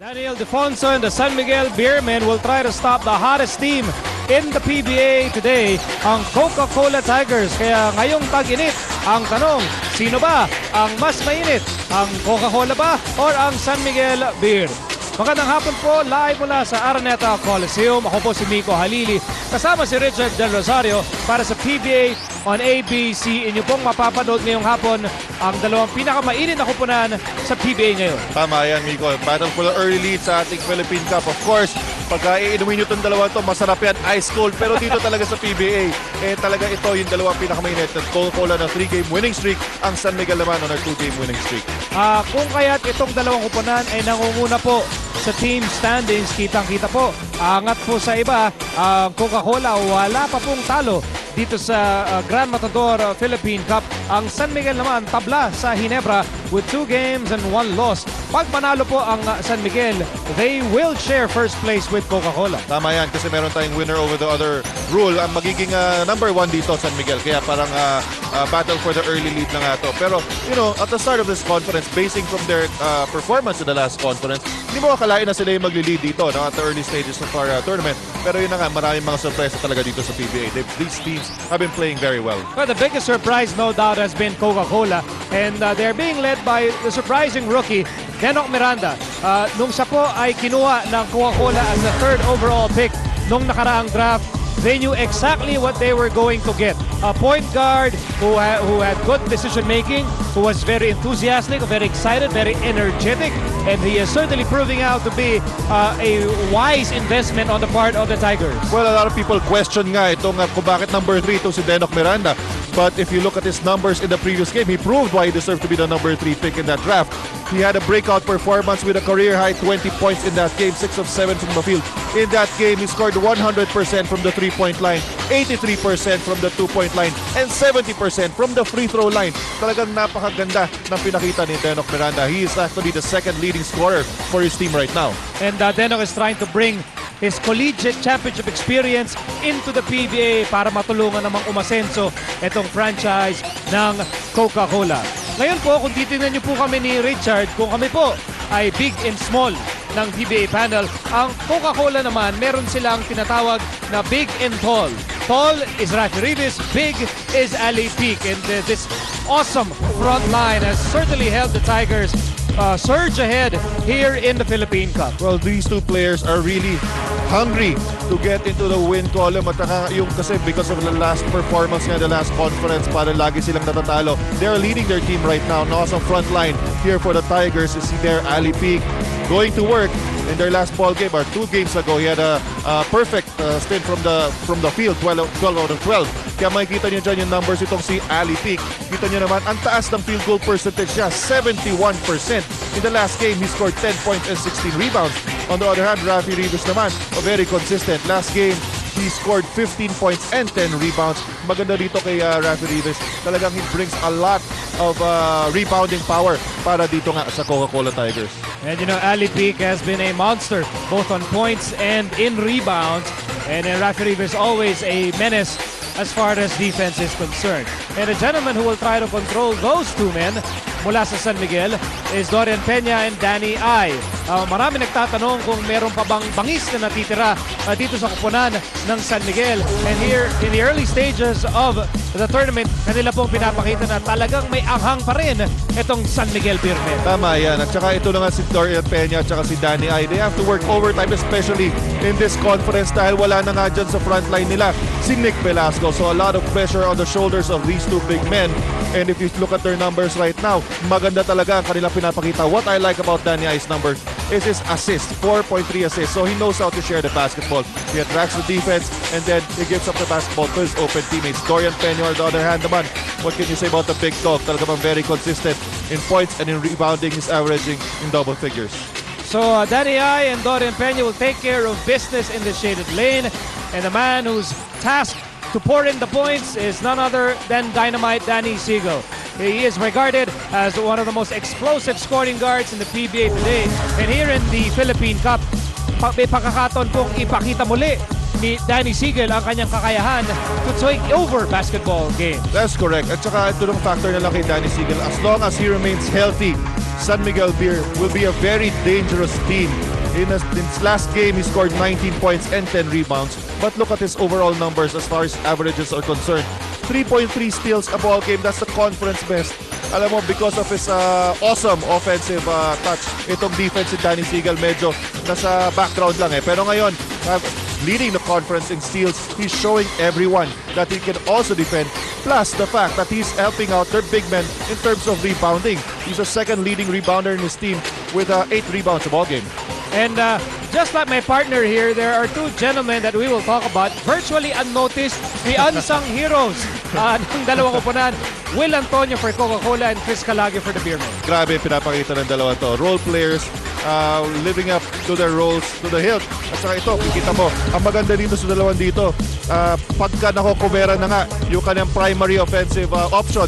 Daniel Defonso and the San Miguel Beermen will try to stop the hottest team in the PBA today, ang Coca-Cola Tigers. Kaya ngayong tag-init, ang tanong, sino ba ang mas mainit? Ang Coca-Cola ba or ang San Miguel Beer? Magandang hapon po, live mula sa Araneta Coliseum. Ako po si Miko Halili, kasama si Richard Del Rosario para sa PBA on ABC. Inyo pong mapapanood ngayong hapon ang dalawang pinakamainit na kupunan sa PBA ngayon. Tama yan, Miko. Battle for the early lead sa ating Philippine Cup. Of course, pagka iinumin nyo itong dalawa ito, masarap yan, ice cold. Pero dito talaga sa PBA, talaga ito yung dalawang pinakamainit. Coca-Cola na 3-game winning streak, ang San Miguel naman on a 2-game winning streak. Kung kaya't itong dalawang kupunan ay nangunguna po sa team standings, kitang-kita po. Angat po sa iba, ang Coca-Cola wala pa pong talo dito sa Grand Matador Philippine Cup. Ang San Miguel naman tabla sa Ginebra with 2 games and 1 loss. Pag manalo po ang San Miguel, they will share first place with Coca-Cola. Tama yan, kasi meron tayong winner over the other rule. Ang magiging number 1 dito, San Miguel. Kaya parang battle for the early lead na nga to. Pero, you know, at the start of this conference, basing from their performance in the last conference, hindi mo akalain na sila yung magli-lead dito at the early stages of our tournament. Pero yun na nga, maraming mga surprise talaga dito sa PBA. These teams have been playing very well. Well, the biggest surprise, no doubt, has been Coca-Cola. And they're being led by the surprising rookie, Denok Miranda. Nung siya po ay kinuha ng Coca-Cola as the 3rd overall pick nung nakaraang draft, they knew exactly what they were going to get. A point guard who had good decision-making, who was very enthusiastic, very excited, very energetic, and he is certainly proving out to be a wise investment on the part of the Tigers. Well, a lot of people question nga itong kung bakit number 3 itong si Denok Miranda. But if you look at his numbers in the previous game, he proved why he deserved to be the number 3 pick in that draft. He had a breakout performance with a career-high 20 points in that game, 6 of 7 from the field. In that game, he scored 100% from the 3-point line, 83% from the 2-point line, and 70% from the free throw line. Talagang napakaganda ng pinakita ni Denok Miranda. He is actually the 2nd leading scorer for his team right now. And Denok is trying to bring his collegiate championship experience into the PBA para matulungan namang umasenso itong franchise ng Coca-Cola. Ngayon po, kung titignan niyo po kami ni Richard, kung kami po ay big and small ng PBA panel, ang Coca-Cola naman, meron silang tinatawag na big and tall. Tall is Rafi Rivas, big is Ali Peak. And this awesome front line has certainly helped the Tigers surge ahead here in the Philippine Cup. Well, these two players are really hungry to get into the win column at yung kasi because of the last performance nga, the last conference, para lagi silang natatalo. They're leading their team right now. Now sa front line here for the Tigers is there Ali Peak going to work in their last ball game or 2 games ago. He had a perfect stint from the field, 12 out of 12. Kaya makikita niyo dyan yung numbers itong si Ali Peak. Kita niyo naman, ang taas ng field goal percentage niya, 71%. In the last game, he scored 10 points and 16 rebounds. On the other hand, Rafi Rivas naman, very consistent. Last game, he scored 15 points and 10 rebounds. Maganda dito kay Rafi Rivas. Talagang he brings a lot of rebounding power para dito nga sa Coca-Cola Tigers. And you know, Ali Peak has been a monster both on points and in rebounds. And Rafi Rivas always a menace as far as defense is concerned. And a gentleman who will try to control those 2 men mula sa San Miguel is Dorian Peña and Danny Ai. Marami nagtatanong kung meron pa bang bangis na natitira dito sa kupunan ng San Miguel. And here in the early stages of the tournament, kanila pong pinapakita na talagang may anghang pa rin itong San Miguel Beermen. Tama yan. At saka ito na nga si Dorian Peña at saka si Danny Ai. They have to work overtime, especially in this conference dahil wala na nga dyan sa frontline nila si Nick Velasco. So a lot of pressure on the shoulders of these 2 big men. And if you look at their numbers right now, maganda talaga ang kanilang pinapakita. What I like about Danny Ai's numbers is his assist, 4.3 assists. So he knows how to share the basketball. He attracts the defense and then he gives up the basketball to his open teammates. Dorian Peña, on the other hand naman, what can you say about the big dog? Talaga bang very consistent in points and in rebounding. He's averaging in double figures. So Danny Ai and Dorian Peña will take care of business in the shaded lane. And the man who's tasked to pour in the points is none other than Dynamite Danny Siegel. He is regarded as one of the most explosive scoring guards in the PBA today. And here in the Philippine Cup, may pagkakataon pong ipakita muli ni Danny Siegel ang kanyang kakayahan to take over basketball games. That's correct. At saka ito ng factor na lang kay Danny Siegel. As long as he remains healthy, San Miguel Beer will be a very dangerous team In his last game, he scored 19 points and 10 rebounds. But look at his overall numbers as far as averages are concerned. 3.3 steals a ball game. That's the conference best. Alam mo, because of his awesome offensive touch, itong defense si Danny Siegel medyo nasa background lang eh. Pero ngayon, leading the conference in steals, he's showing everyone that he can also defend. Plus the fact that he's helping out their big men in terms of rebounding. He's the second leading rebounder in his team with 8 rebounds a ball game. And just like my partner here, there are two gentlemen that we will talk about, virtually unnoticed, the unsung heroes ng dalawang koponan, Will Antonio for Coca-Cola and Chris Calagio for the Beermen. Grabe pinapakita ng dalawa to. Role players, living up to their roles to the hilt. At saka ito, kikita mo, ang maganda dito sa dalawang dito, pagka nakukumera na nga yung kanyang primary offensive option,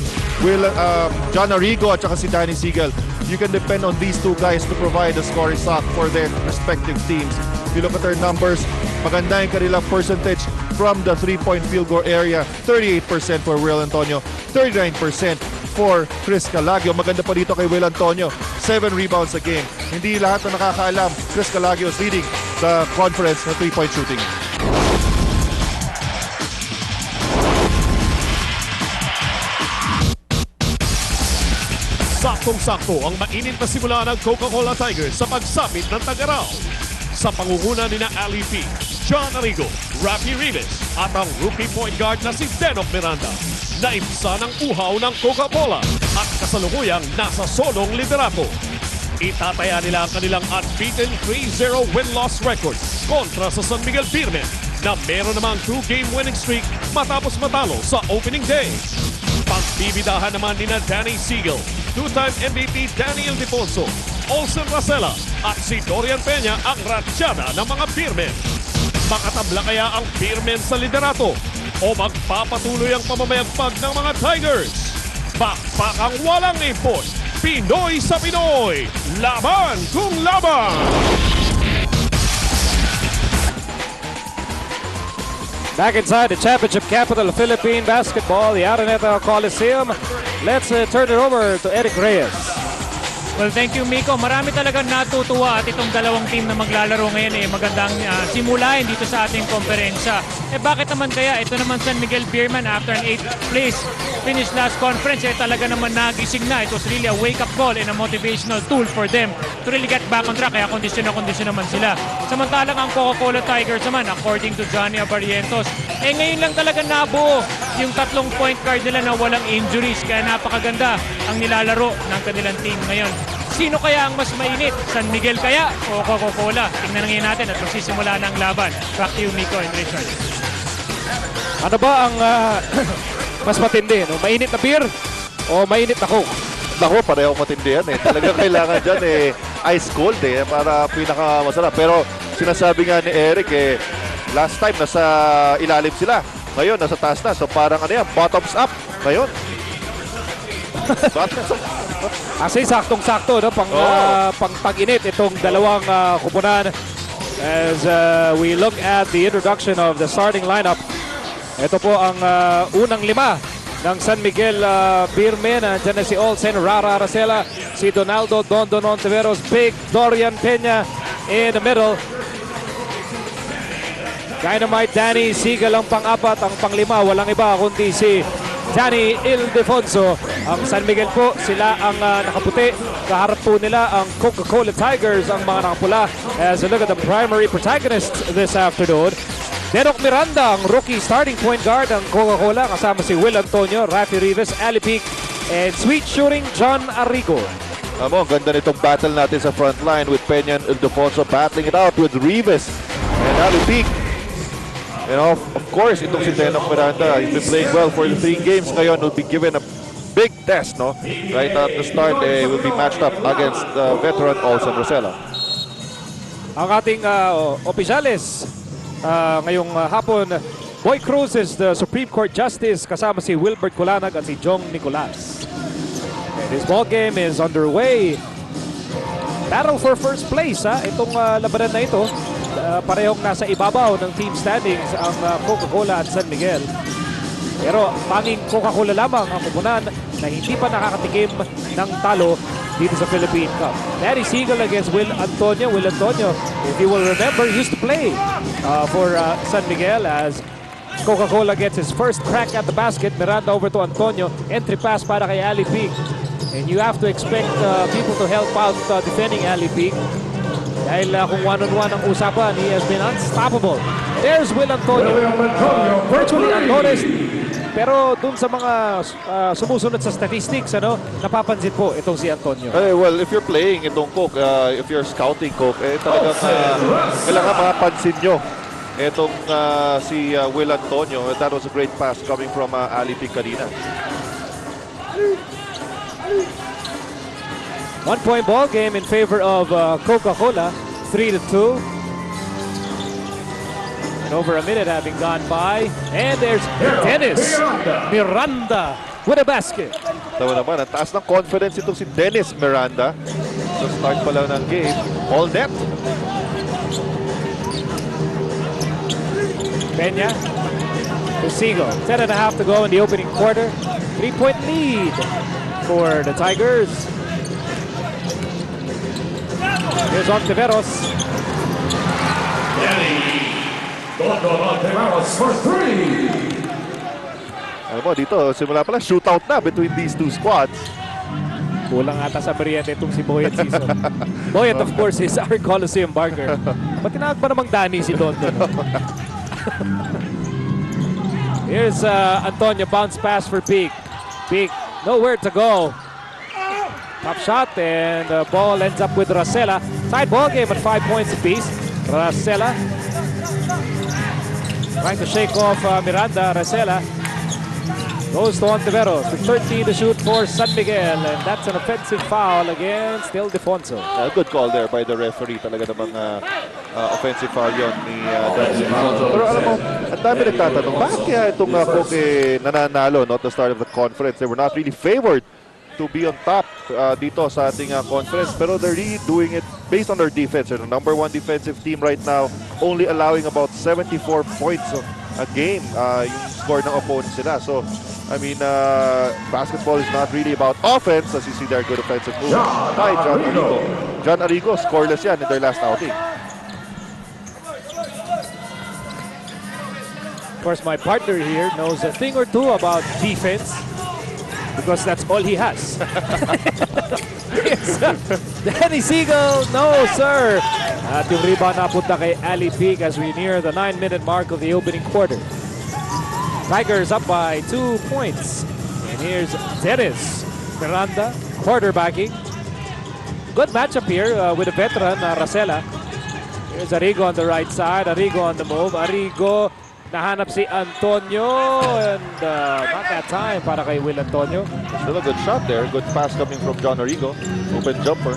John Arrigo at saka si Danny Siegel, you can depend on these two guys to provide the scoring stock for their respective teams. If you look at their numbers, maganda yung kanilang percentage from the three-point field goal area. 38% for Will Antonio, 39% for Chris Calagio. Maganda pa dito kay Will Antonio, 7 rebounds a game. Hindi lahat na nakakaalam, Chris Calagio is leading the conference na three-point shooting. Saktong-sakto ang mainit na simula ng Coca-Cola Tigers sa pagsapit ng Tagaraw. Sa pangunguna ni na Ali P, John Arrigo, Rafi Rivas at ang rookie point guard na si Denok Miranda. Naimsa ng uhaw ng Coca-Cola at kasalukuyang nasa solong liderato. Itataya nila ang kanilang unbeaten 3-0 win-loss record kontra sa San Miguel Beermen na meron namang 2-game winning streak matapos matalo sa opening day. Pagbibidahan naman ni na Danny Siegel, two-time MVP Daniel Defonso, Olsen Racela at si Dorian Peña ang ratsyada ng mga Beermen. Makatabla kaya ang Beermen sa liderato o magpapatuloy ang pamamayagpag ng mga Tigers? Bakbakang walang import, Pinoy sa Pinoy, laban kung laban! Back inside the championship capital of Philippine basketball, the Araneta Coliseum. Let's turn it over to Eric Reyes. Well, thank you, Miko. Marami talagang natutuwa at itong dalawang team na maglalaro ngayon magandang simulain dito sa ating komperensya. Bakit naman kaya? Ito naman San Miguel Beermen after an 8th place finish last conference, talaga naman nagising na. It was really a wake-up call and a motivational tool for them to really get back on track. Kaya kondisyon na kondisyon naman sila. Samantalang ang Coca-Cola Tigers naman, according to Johnny Abarientos, ngayon lang talaga nabuo yung 3 point guard nila na walang injuries. Kaya napakaganda ang nilalaro ng kanilang team ngayon. Sino kaya ang mas mainit? San Miguel kaya o Coca-Cola? Tingnan ngayon natin at magsisimula ng laban. Back to you, Miko and Richard. Ano ba ang mas matindi? No? Mainit na beer o mainit na Coke? Naku, pareho matindi yan eh. Talaga kailangan dyan ice cold para pinakamasarap. Pero sinasabi nga ni Eric last time nasa ilalim sila. Ngayon nasa taas na. So parang bottoms up. Ngayon. Bottoms up. Kasi saktong-sakto no? pang tag-init itong dalawang kupunan. As we look at the introduction of the starting lineup, ito po ang unang 5 ng San Miguel Beermen. Diyan na si Olsen, Rara Racela, si Donaldo Dondon Ontiveros, Big Dorian Peña in the middle. Dynamite Danny Siegel ang pang-4, ang pang-5 walang iba kundi si Danny Ildefonso. Ang San Miguel po, sila ang nakaputi. Kaharap po nila ang Coca-Cola Tigers, ang mga nakapula. As we look at the primary protagonists this afternoon, Denok Miranda, ang rookie starting point guard ng Coca-Cola, kasama si Will Antonio, Rafi Rivas, Ali Pic, and sweet shooting John Arrigo. Ang ganda nitong battle natin sa front line with Peña and Ildefonso battling it out with Rivas and Ali Pic. Of course, itong si Denok Miranda, he's been playing well for the 3 games. Ngayon, will be given a big test, no? Right at the start, will be matched up against veteran Olsen Racela. Ang ating opisyales ngayong hapon, Boy Cruz is the Supreme Court Justice, kasama si Wilbert Culanag at si Jong Nicolas. And this ball game is underway. Battle for first place, itong labanan na ito. Parehong nasa ibabaw ng team standings ang Coca-Cola at San Miguel. Pero tanging Coca-Cola lamang ang kupunan na hindi pa nakakatikim ng talo dito sa Philippine Cup. Danny Siegel against Will Antonio. Will Antonio, if you will remember, used to play for San Miguel as Coca-Cola gets his first crack at the basket. Miranda over to Antonio. Entry pass para kay Ali Pig. And you have to expect people to help out defending Ali Pig. Dahil kung one-on-one ang usapan, he has been unstoppable. There's Will Antonio. Virtually unnoticed. Pero dun sa mga sumusunod sa statistics, napapansin po itong si Antonio. Well, if you're playing itong Coke, if you're scouting Coke, talagang kailangan mapansin nyo itong si Will Antonio. That was a great pass coming from Ali Pig kanina. 1-point ball game in favor of Coca-Cola, 3-2. And over a minute having gone by. And there's Denok Miranda with a basket. Tawa naman, ang taas ng confidence itong si Denok Miranda. Sa start pa lang ng game, all net. Peña to Sigo. 10.5 to go in the opening quarter. 3-point lead for the Tigers. Here's Ontiveros. For three. Alam mo, dito, simula pala, shootout na between these two squads. Kulang ata sa Meriente itong si Boyet season. Boyet, of course, is our Coliseum Barker. Ba't tinawag pa namang Danny si London? Here's Antonio, bounce pass for Pig. Pig, nowhere to go. Top shot, and the ball ends up with Racela. Side ball game at 5 points apiece. Racela trying to shake off Miranda. Racela goes to Ontiveros with 13 to shoot for San Miguel, and that's an offensive foul against Ildefonso. Good call there by the referee. Talaga namang offensive foul yun ni Daniel. Pero alam mo, ang dami nagtatanong, bakit kaya itong Coke nananalo at the start of the conference? They were not really favored to be on top dito sa ating conference, pero they're really doing it based on their defense. They're the #1 defensive team right now, only allowing about 74 points a game yung score ng opponent sila. So, I mean, basketball is not really about offense, as you see their good offensive move. Hi, John Arrigo. John Arrigo, scoreless yan in their last outing. Of course, my partner here knows a thing or two about defense, because that's all he has. Yes, Danny Siegel, no sir. At yung rebound napunta kay Ali Pig as we near the 9-minute mark of the opening quarter. Tigers up by 2 points. And here's Denok Miranda quarterbacking. Good matchup here with a veteran, Racela. Here's Arrigo on the right side. Arrigo on the move. Arrigo, nahanap si Antonio, and not that time para kay Will Antonio. Still a good shot there. Good pass coming from John Arrigo. Open jumper.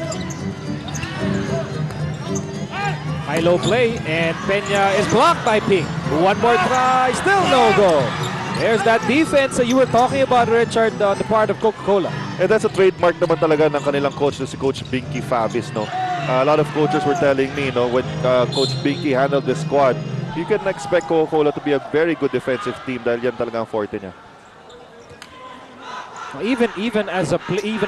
High-low play, and Peña is blocked by Pig. One more try, still no go. There's that defense that you were talking about, Richard, on the part of Coca-Cola. And that's a trademark naman talaga ng kanilang coach, si Coach Binky Favis. No? A lot of coaches were telling me, when Coach Binky handled the squad, you can expect Coca-Cola to be a very good defensive team dahil yan talaga ang forte niya. Even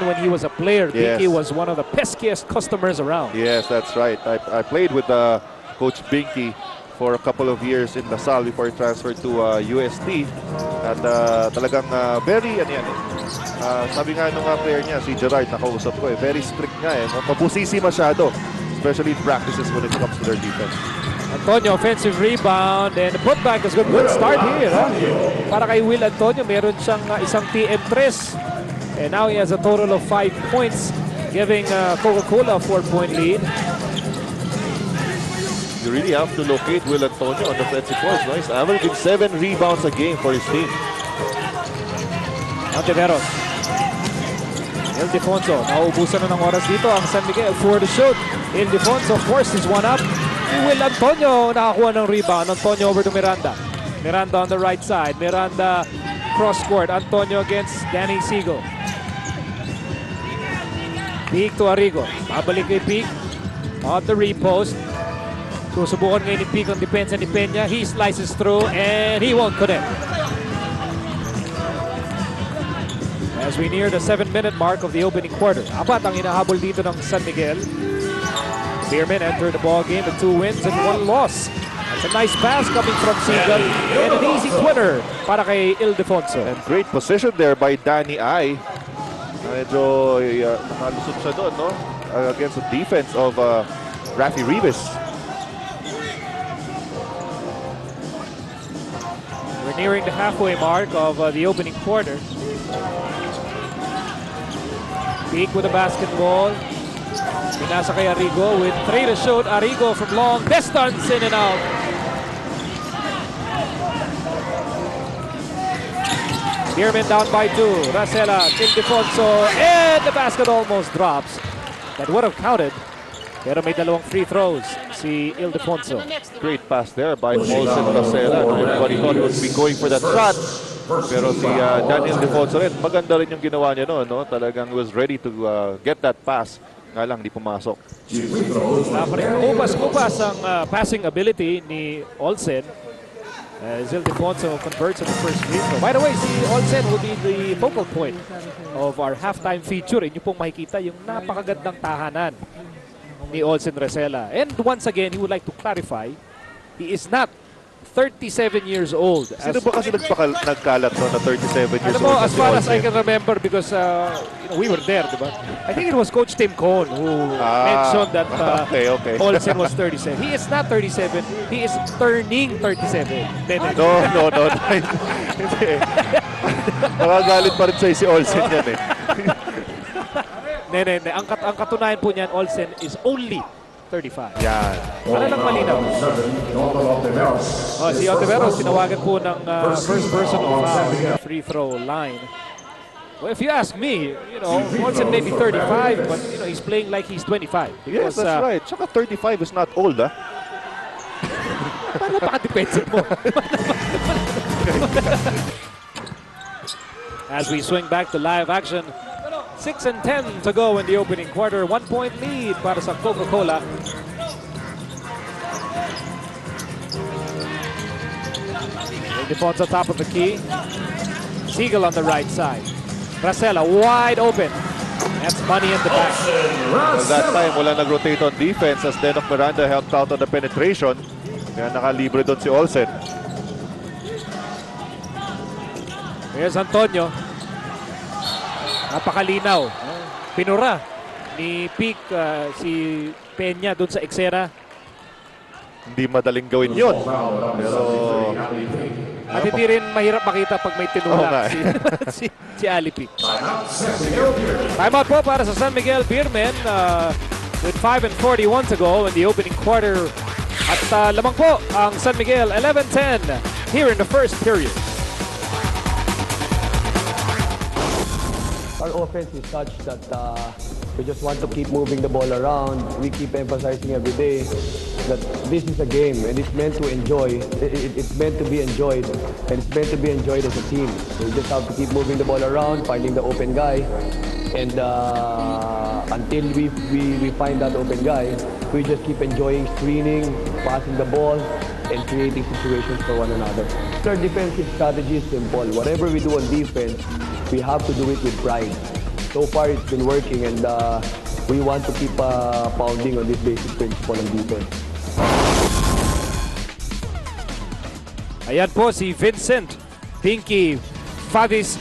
when he was a player, Yes. Binky was one of the peskiest customers around. Yes, that's right. I played with Coach Binky for a couple of years in Lasal before he transferred to UST. At talagang very, sabi nga nung player niya, si Gerard, nakausap ko, very strict nga. Mabusisi masyado, especially in practices when it comes to their defense. Antonio, offensive rebound, and the putback is good. Good start here. Para kay Will Antonio, meron siyang isang TM3. And now he has a total of 5 points, giving Coca-Cola a 4-point lead. You really have to locate Will Antonio on the offensive force. No? He's averaging 7 rebounds a game for his team. Ontiveros. Ildefonso, nauubusan na ng oras dito ang San Miguel for the shoot. Ildefonso forces one up. Will Antonio nakakuha ng rebound. Antonio over to Miranda. Miranda on the right side. Miranda cross court. Antonio against Danny Siegel. Pig to Arrigo. Babalik kay Pig. On the repost. Susubukan ngayon ni Pig ang depensa ni Peña. He slices through and he won't connect. as we near the 7-minute mark of the opening quarter. Apat ang hinahabol dito ng San Miguel. Beermen enter the ball game with 2 wins and 1 loss. It's a nice pass coming from Sino and an easy twinner para kay Ildefonso. And great position there by Danny I. Medyo nakalusot siya doon, no? Against the defense of Rafi Rivas. We're nearing the halfway mark of the opening quarter. Peak with the basketball. Pinasa kay Arrigo with 3 to shoot. Arrigo from long distance, in and out. Beermen down by 2. Racela, Ildefonso, and the basket almost drops. That would have counted. Pero may dalawang free throws si Ildefonso. Great pass there by Olsen Racela. Everybody thought he would be going for that shot. Pero si Daniel Ildefonso rin, maganda rin yung ginawa niya noon, no? Talagang was ready to get that pass. Nga lang, di pumasok. Upas ang passing ability ni Olsen. As Ildefonso converts on the first free throw. By the way, si Olsen will be the focal point of our halftime feature. Inyo pong makikita yung napakagandang tahanan ni Olsen Racela. And once again, he would like to clarify, he is not 37 years old. Sino ba kasi nagkalat no, na 37 years Alam mo, old? as far as I can remember, because we were there, di ba? I think it was Coach Tim Cohn who mentioned that okay. Olsen was 37. He is not 37. He is turning 37. No. Hindi. Nakagalit pa rin sa'yo si Olsen yan eh. Hindi. Ang katunayan po niyan, Olsen is only 35. Yan. Ano lang malinaw? Si Ontiveros, tinawagan po ng first person of free throw line. Well, if you ask me, Olsen may be 35, but he's playing like he's 25. Yes, that's right. Tsaka 35 is not old, ah. Paano napaka-defensive mo? As we swing back to live action, 6 and 10 to go in the opening quarter. 1-point lead para sa Coca-Cola. Ildefonso top of the key. Siegel on the right side. Racela wide open. That's money in the back. Well, that time, wala nag-rotate on defense as Denok Miranda helped out on the penetration. Kaya nakalibre doon si Olsen. Here's Antonio. Napakalinaw. Pinura ni Peak si Peña doon sa Exera. Hindi madaling gawin yun. Pero At hindi rin mahirap makita pag may tinulak si Ali Peak. Timeout po para sa San Miguel Beermen with 5 and 41 to go in the opening quarter. At lamang po ang San Miguel 11-10 here in the first period. Our offense is such that we just want to keep moving the ball around. We keep emphasizing every day that this is a game and it's meant to enjoy. It's meant to be enjoyed and it's meant to be enjoyed as a team. So we just have to keep moving the ball around, finding the open guy, and until we find that open guy, we just keep enjoying screening, passing the ball, and creating situations for one another. Our defensive strategy is simple. Whatever we do on defense, we have to do it with pride. So far, it's been working, and we want to keep pounding on this basic principle of defense. Ayan po si Vincent Binky Favis.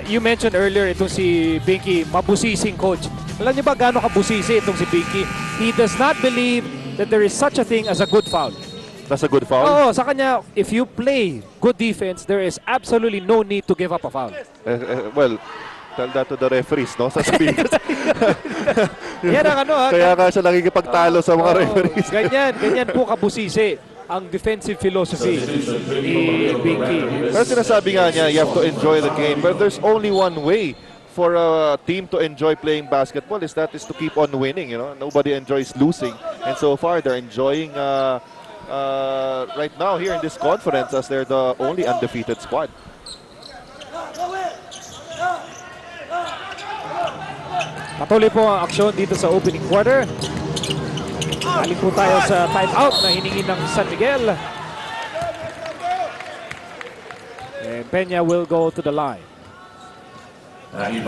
You mentioned earlier itong si Binky, mabusising coach. Alam niyo ba gaano kabusisi itong si Binky? He does not believe that there is such a thing as a good foul. that's a good foul. Oo, sa kanya, if you play good defense, there is absolutely no need to give up a foul. Well, tell that to the referees, no? Sasabihin ko. Yan ang Kaya nga siya nakikipagtalo sa mga referees. Ganyan po kabusisi ang defensive philosophy ni Binky. Pero sinasabi nga niya, you have to enjoy the game. But there's only one way for a team to enjoy playing basketball is to keep on winning. Nobody enjoys losing. And so far, they're enjoying right now here in this conference as they're the only undefeated squad. Patuloy po ang aksyon dito sa opening quarter. Galing po tayo sa timeout na hiningi ng San Miguel. And Peña will go to the line. Ang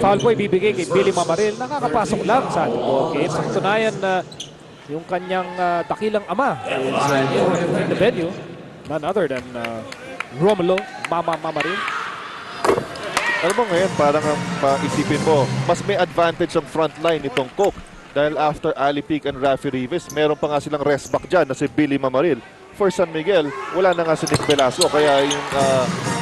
foul po ibibigay kay Billy Mamaril. Nakakapasok lang sa ating ball game. Sa katunayan na yung kanyang dakilang ama is in the venue. None other than Romulo Mamaril. Alam mo ngayon, parang isipin mo, mas may advantage ang frontline nitong Coke. Dahil after Ali Pic and Rafi Rivas, meron pa nga silang rest back dyan na si Billy Mamaril. For San Miguel, wala na nga si Nick Velasco. Kaya yung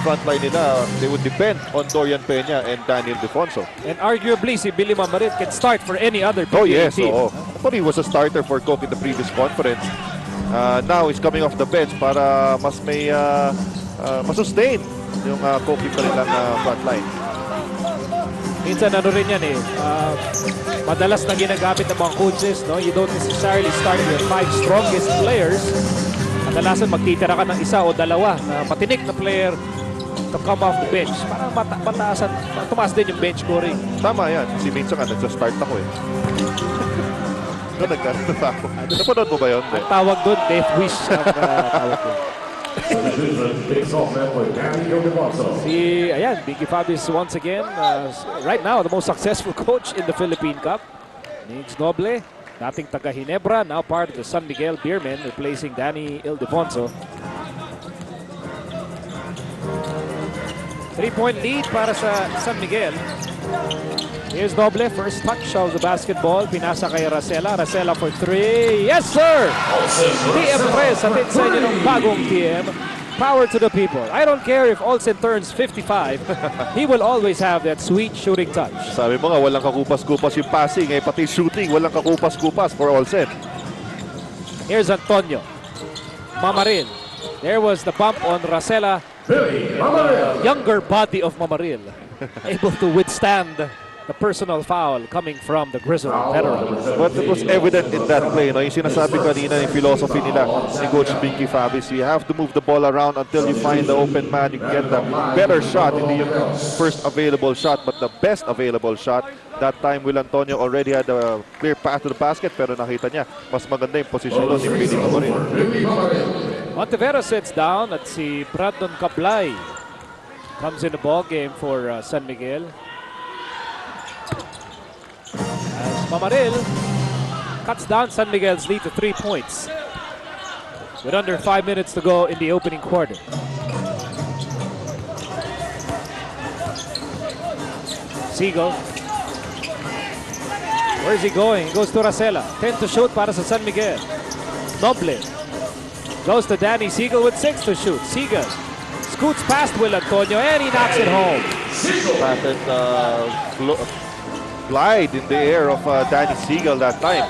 frontline nila, they would depend on Dorian Peña and Daniel Defonso. And arguably, si Billy Mamaril can start for any other PBA Oh yes, team. oo. But he was a starter for Coke in the previous conference. Now he's coming off the bench para mas may masustain yung Coke pa rin ang frontline. Minsan ano rin yan madalas na ginagamit ng mga coaches, no? You don't necessarily start your 5 strongest players. Kadalasan magtitira ka ng isa o dalawa na matinik na player to come off the bench. Parang tumaas din yung bench scoring. Tama yan. Si minsan nga, nagsa-start ako eh. Doon nagkaroon na ako. Napanood mo ba yun? Ang tawag doon, death wish ang tawag doon. Ayan, Biggie Fabis once again, right now, the most successful coach in the Philippine Cup. Migs Noble, dating taga Ginebra, now part of the San Miguel Beermen, replacing Danny Ildefonso. 3-point lead para sa San Miguel. Here's Noble, first touch of the basketball. Pinasa kay Racela. Racela for 3. Yes, sir! TM3 sa sa inyo ng bagong TM. Power to the people. I don't care if Olsen turns 55. He will always have that sweet shooting touch. Sabi mo nga, walang kakupas-kupas yung passing. Pati shooting, walang kakupas-kupas for Olsen. Here's Antonio. Mamaril. There was the bump on Racela. Younger body of Mamaril. Able to withstand the personal foul coming from the grizzled veteran. But it was evident in that play. No? Yung sinasabi kanina, yung philosophy nila ni Coach Binky Fabis, you have to move the ball around until you find the open man. You can get the better shot, hindi yung first available shot, but the best available shot. That time, Will Antonio already had a clear path to the basket, pero nakita niya, mas maganda yung position doon ni Billy Mamaril. Montevero sits down at si Brandon Cablay comes in the ball game for San Miguel. As Mamaril cuts down San Miguel's lead to 3 points with under 5 minutes to go in the opening quarter. Sigo. Where is he going? He goes to Racela. 10 to shoot para sa San Miguel. Noble goes to Danny Siegel with 6 to shoot. Siegel scoots past Will Antonio and he knocks it home. Patent glide in the air of Danny Siegel that time.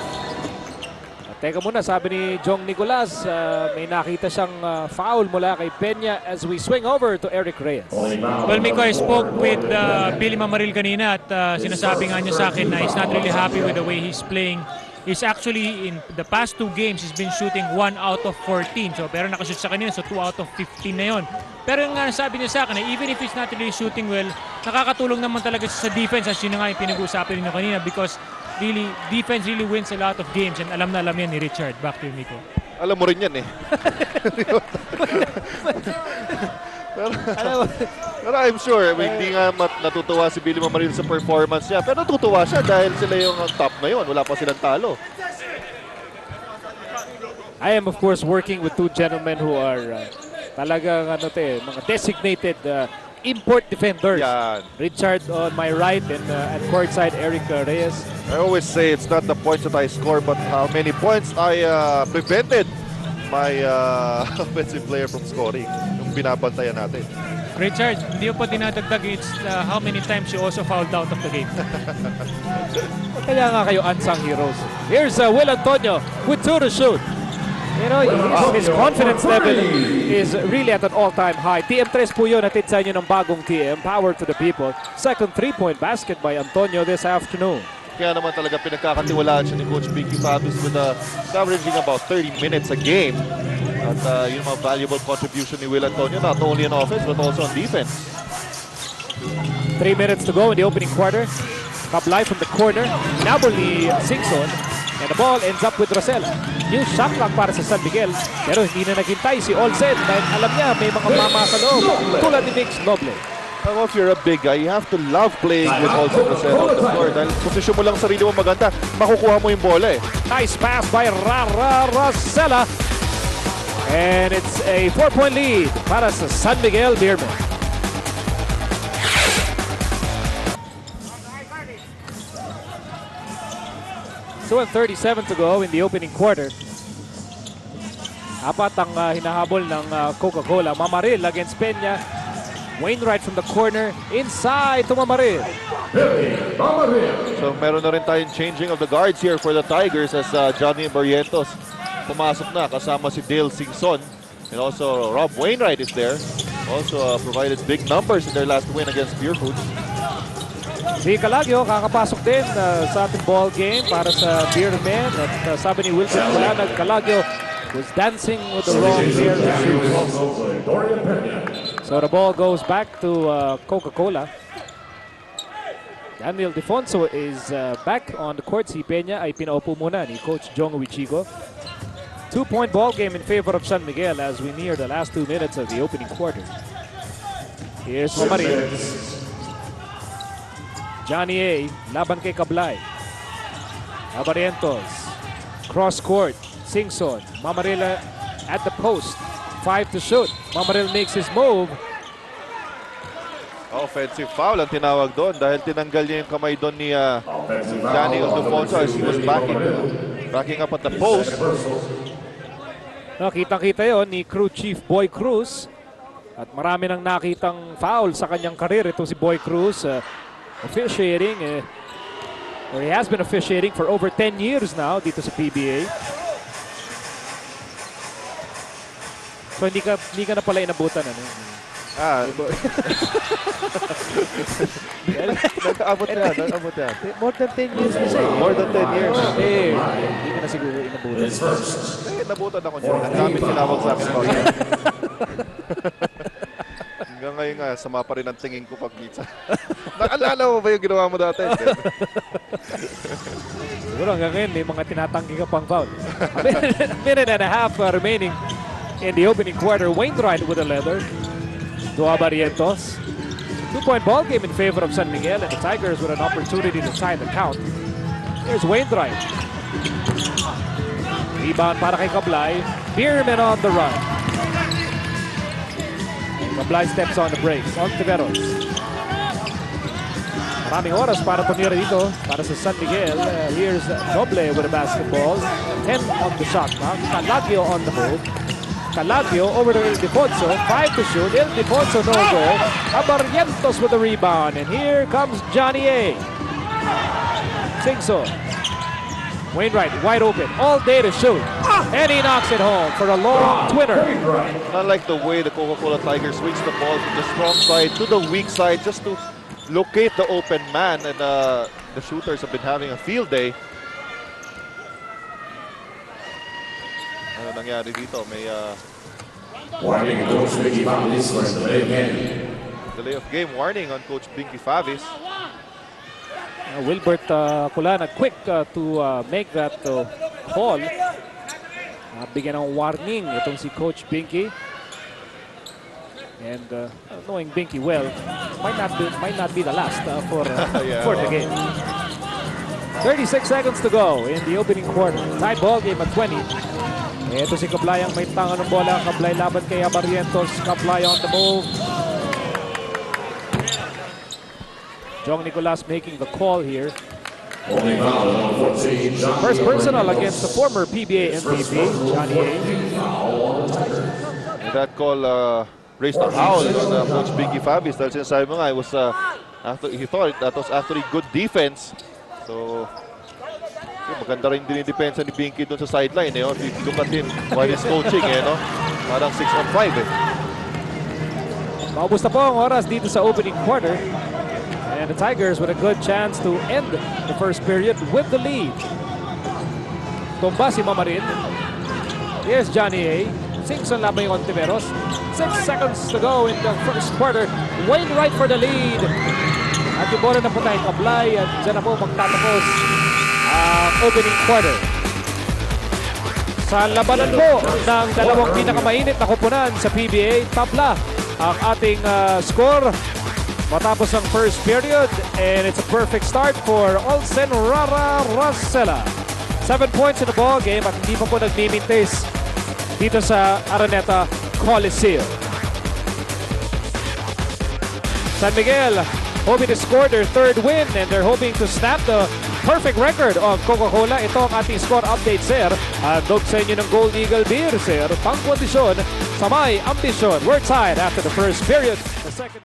Teka muna, sabi ni Jong Nicolas, may nakita siyang foul mula kay Peña as we swing over to Eric Reyes. Well, Miko, I spoke with Billy Mamaril kanina at sinasabi nga niya sa akin na he's not really happy with the way he's playing. He's actually, in the past 2 games, he's been shooting 1 out of 14. So, pero nakashoot sa kanina, so 2 out of 15 na yon. Pero yung nga sabi niya sa akin, even if he's not really shooting well, nakakatulong naman talaga sa defense, as yun nga yung pinag-uusapan niyo kanina, because really, defense really wins a lot of games, and alam na alam yan ni Richard. Back to you, Miko. Alam mo rin yan eh. Pero I'm sure, hindi nga natutuwa si Billy Mamaril sa performance niya. Pero natutuwa siya dahil sila yung top ngayon. Wala pa silang talo. I am of course working with 2 gentlemen who are talagang mga designated import defenders. Yan. Richard on my right and at courtside Eric Reyes. I always say it's not the points that I score but how many points I prevented my offensive player from scoring. Yung binabantayan natin. Richard, hindi mo pa dinadagdag, it's how many times you also fouled out of the game. Kaya nga kayo unsung heroes. Here's Will Antonio with 2 to shoot. You know, his confidence level is really at an all-time high. TM3 po yun, atid sa inyo ng bagong TM. Power to the people. Second 3-point basket by Antonio this afternoon. Kaya naman talaga pinagkakatiwalaan siya ni Coach Binky Fabis with averaging about 30 minutes a game. At yung mga valuable contribution ni Will Antonio, not only on offense but also on defense. 3 minutes to go in the opening quarter. Cablay from the corner. Hinabol ni Singson. And the ball ends up with Racela. New shot clock para sa San Miguel. Pero hindi na naghintay si Olsen dahil alam niya may mga mama sa loob. Tulad ni Mix Noble. Ako, if you're a big guy, you have to love playing with also the center of the floor. Dahil posisyon mo lang sarili mo maganda, makukuha mo yung bola eh. Nice pass by Rosella. And it's a 4-point lead para sa San Miguel Beermen. So 37 to go in the opening quarter. Apat ang hinahabol ng Coca-Cola. Mamaril against Peña. Wainwright from the corner. Inside to Mamaril. So meron na rin tayong changing of the guards here for the Tigers as Johnny Barrientos pumasok na kasama si Dale Singson. And also Rob Wainwright is there. Also provided big numbers in their last win against Beerfoods. Si Calagio kakapasok din sa ating ball game para sa Beermen. At sabi ni Wilson Kulanag, Calagio was dancing with the wrong pair of shoes. So the ball goes back to Coca-Cola. Daniel Defonso is back on the court. Si Peña ay pinaupo muna ni Coach Jong Wichigo. 2-point ball game in favor of San Miguel as we near the last 2 minutes of the opening quarter. Here's Mamaril. Johnny A. Laban kay Kablay. Abarientos. Cross court. Singson. Mamaril at the post. 5 to shoot. Mamaril makes his move. Offensive foul ang tinawag doon dahil tinanggal niya yung kamay doon ni Danny Ildefonso as he was backing up at the post. Kitang-kita yon ni crew chief Boy Cruz. At marami nang nakitang foul sa kanyang karir. Ito si Boy Cruz officiating. Or he has been officiating for over 10 years now dito sa PBA. So hindi ka na pala inabutan ano. Nag-abot na yan. More than 10 years na siya. More than 10 years. Hindi ka na siguro inabutan. Nabutan ako niya. Ang dami tinawag sa akin about yan. Hanggang ngayon nga, sama pa rin ang tingin ko pag pizza. Naalala mo ba yung ginawa mo dati? Siguro hanggang ngayon may mga tinatanggi ka pang foul. A minute and a half remaining in the opening quarter. Wainwright with a leather. Dua Barrientos. 2-point ball game in favor of San Miguel, and the Tigers with an opportunity to tie the count. Here's Wainwright. Rebound para kay Kablay. Beermen on the run. Kablay steps on the brakes. On Tiveros. Maraming oras para tumira dito para sa San Miguel. Here's Noble with a basketball. 10 on the shot clock. Calagio on the move. Calagio over to Ildefonso. 5 to shoot. Ildefonso no goal. Abarientos with the rebound. And here comes Johnny A. Singson. Wainwright wide open. All day to shoot. And he knocks it home for a long twinner. Not like the way the Coca-Cola Tigers switch the ball from the strong side to the weak side just to locate the open man. And the shooters have been having a field day. Ano nangyari dito? May Warning, Coach Ricky Favis for the delay of game. delay of game warning on Coach Binky Favis. Wilbert Kulana quick to make that call. Bigyan ng warning itong si Coach Binky. And knowing Binky well, might not be the last for the game. 36 seconds to go in the opening quarter. Tied ball game at 20. Ito si Kablay ang may tangan ng bola. Kablay laban kay Abarientos. Kablay on the move. Jong Nicolas making the call here. First personal against the former PBA MVP, Johnny A. And that call raised a howl on Coach Binky Favis dahil sinasabi mo nga, he thought that was actually good defense. So, maganda rin din yung depensa ni Binky doon sa sideline. If you look at him while he's coaching, parang 6 on 5. Maubos na po ang oras dito sa opening quarter. And the Tigers with a good chance to end the first period with the lead. Tumba si Mamarin. Here's Johnny A. Singson laban yung Ontiveros. 6 seconds to go in the first quarter. Wainwright for the lead. At yung bola na po tayong Kablay. At dyan na po magtatapos ang opening quarter. Sa labanan po ng dalawang pinakamainit na koponan sa PBA, tabla ang ating score. matapos ang first period, and it's a perfect start for Olsen Rara Rosella. 7 points in the ball game at hindi pa po nagmimintis dito sa Araneta Coliseum. San Miguel hoping to score their third win, and they're hoping to snap the perfect record of Coca-Cola. Ito ang ating score update, sir. Dog sa inyo ng Gold Eagle Beer, sir. Pangkondisyon sa may ambisyon. We're tied after the first period. The second